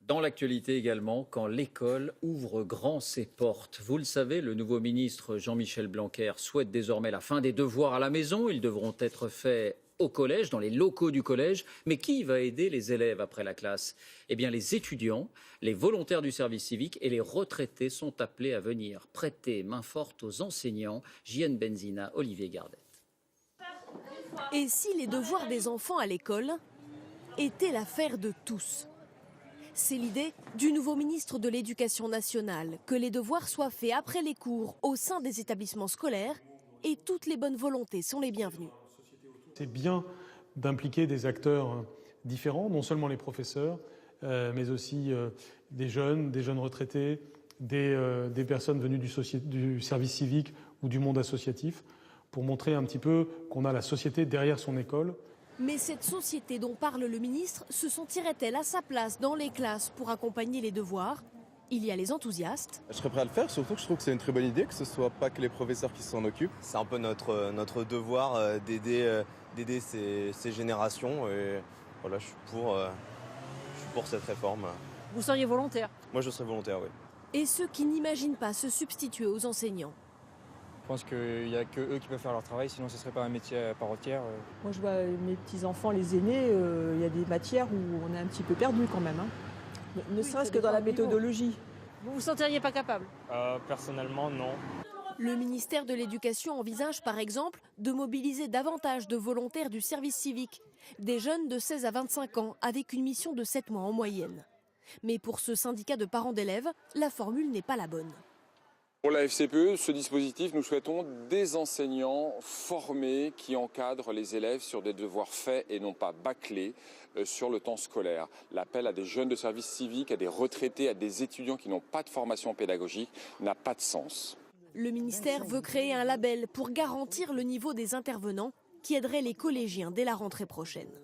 Dans l'actualité également, quand l'école ouvre grand ses portes. Vous le savez, le nouveau ministre Jean-Michel Blanquer souhaite désormais la fin des devoirs à la maison. Ils devront être faits au collège, dans les locaux du collège. Mais qui va aider les élèves après la classe? Eh bien, les étudiants, les volontaires du service civique et les retraités sont appelés à venir prêter main forte aux enseignants. Jienne Benzina, Olivier Gardet. Et si les devoirs des enfants à l'école étaient l'affaire de tous? C'est l'idée du nouveau ministre de l'Éducation nationale, que les devoirs soient faits après les cours au sein des établissements scolaires, et toutes les bonnes volontés sont les bienvenues. C'est bien d'impliquer des acteurs différents, non seulement les professeurs, mais aussi des jeunes retraités, des personnes venues du service civique ou du monde associatif, pour montrer un petit peu qu'on a la société derrière son école. Mais cette société dont parle le ministre se sentirait-elle à sa place dans les classes pour accompagner les devoirs? Il y a les enthousiastes. Je serais prêt à le faire, surtout que je trouve que c'est une très bonne idée, que ce soit pas que les professeurs qui s'en occupent. C'est un peu notre devoir d'aider ces générations. Et voilà, je suis pour cette réforme. Vous seriez volontaire? Moi, je serais volontaire, oui. Et ceux qui n'imaginent pas se substituer aux enseignants. Je pense qu'il n'y a que eux qui peuvent faire leur travail, sinon ce ne serait pas un métier à part entière. Moi, je vois mes petits-enfants, les aînés, il y a des matières où on est un petit peu perdu quand même. Ne serait-ce que dans la méthodologie. Vous vous sentiriez pas capable? Personnellement, non. Le ministère de l'Éducation envisage par exemple de mobiliser davantage de volontaires du service civique, des jeunes de 16 à 25 ans avec une mission de 7 mois en moyenne. Mais pour ce syndicat de parents d'élèves, la formule n'est pas la bonne. Pour la FCPE, ce dispositif, nous souhaitons des enseignants formés qui encadrent les élèves sur des devoirs faits et non pas bâclés sur le temps scolaire. L'appel à des jeunes de service civique, à des retraités, à des étudiants qui n'ont pas de formation pédagogique n'a pas de sens. Le ministère veut créer un label pour garantir le niveau des intervenants qui aiderait les collégiens dès la rentrée prochaine.